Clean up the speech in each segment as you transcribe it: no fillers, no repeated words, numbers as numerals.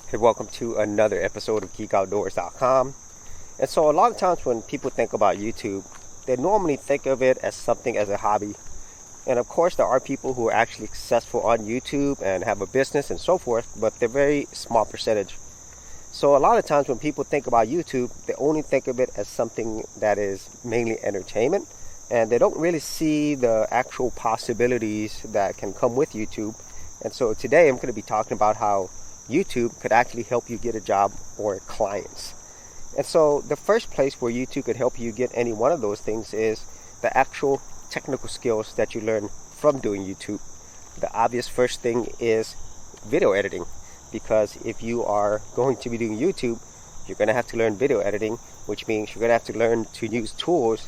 Hey, welcome to another episode of GeekOutdoors.com. And so a lot of times when people think about YouTube, they normally think of it as something as a hobby. And of course, there are people who are actually successful on YouTube and have a business and so forth, but they're very small percentage. So a lot of times when people think about YouTube, they only think of it as something that is mainly entertainment, and they don't really see the actual possibilities that can come with YouTube. And so today I'm going to be talking about how YouTube could actually help you get a job or clients. And so the first place where YouTube could help you get any one of those things is the actual technical skills that you learn from doing YouTube. The obvious first thing is video editing, because if you are going to be doing YouTube, you're going to have to learn video editing, which means you're going to have to learn to use tools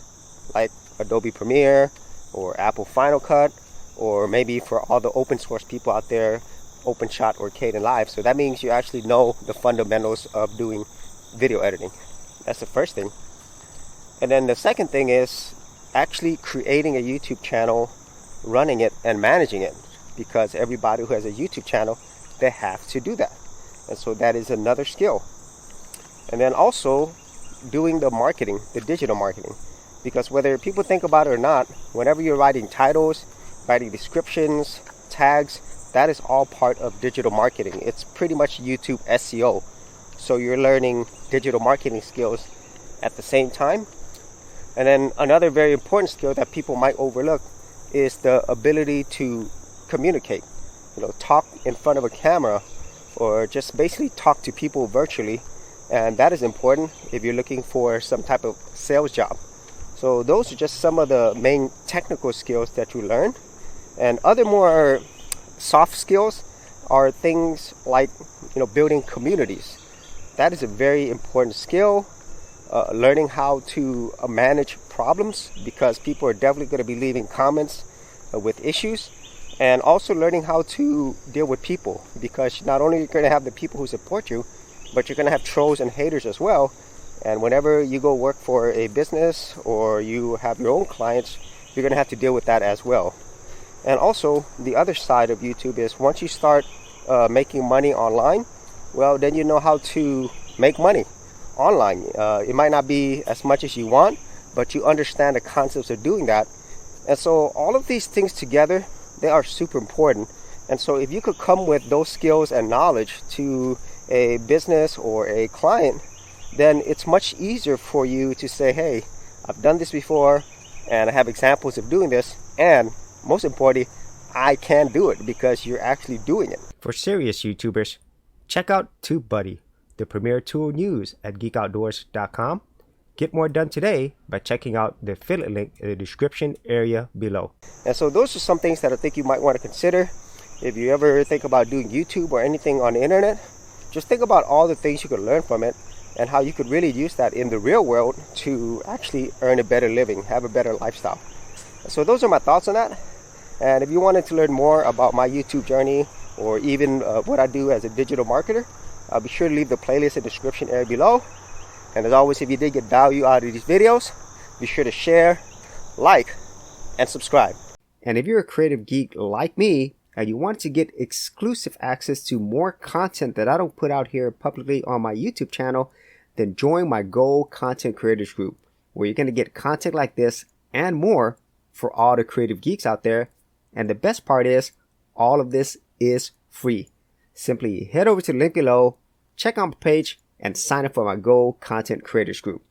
like Adobe Premiere or Apple Final Cut, or maybe for all the open source people out there, OpenShot or Kdenlive. So that means you actually know the fundamentals of doing video editing. That's the first thing. And then the second thing is actually creating a YouTube channel, running it and managing it, because everybody who has a YouTube channel, they have to do that. And so that is another skill. And then also doing the marketing, the digital marketing, because whether people think about it or not, whenever you're writing titles, writing descriptions, tags, that is all part of digital marketing. It's pretty much YouTube SEO. So you're learning digital marketing skills at the same time. And then another very important skill that people might overlook is the ability to communicate. Talk in front of a camera, or just basically talk to people virtually. And that is important if you're looking for some type of sales job. So those are just some of the main technical skills that you learn. And other more soft skills are things like building communities. That is a very important skill. Learning how to manage problems, because people are definitely going to be leaving comments with issues, and also learning how to deal with people, because not only are you going to have the people who support you, but you're going to have trolls and haters as well. And whenever you go work for a business or you have your own clients, you're going to have to deal with that as well. And also, the other side of YouTube is once you start making money online, well, then you know how to make money online. It might not be as much as you want, but you understand the concepts of doing that. And so all of these things together, they are super important. And so if you could come with those skills and knowledge to a business or a client, then it's much easier for you to say, hey, I've done this before, and I have examples of doing this, and most importantly, I can do it, because you're actually doing it. For serious YouTubers, check out TubeBuddy, the premier tool news at GeekOutdoors.com. Get more done today by checking out the affiliate link in the description area below. And so those are some things that I think you might want to consider. If you ever think about doing YouTube or anything on the internet, just think about all the things you could learn from it and how you could really use that in the real world to actually earn a better living, have a better lifestyle. So those are my thoughts on that. And if you wanted to learn more about my YouTube journey, or even what I do as a digital marketer, I'll be sure to leave the playlist in the description area below. And as always, if you did get value out of these videos, be sure to share, like, and subscribe. And if you're a creative geek like me, and you want to get exclusive access to more content that I don't put out here publicly on my YouTube channel, then join my Gold Content Creators group, where you're going to get content like this and more for all the creative geeks out there. And the best part is, all of this is free. Simply head over to the link below, check out my page, and sign up for my Gold Content Creators group.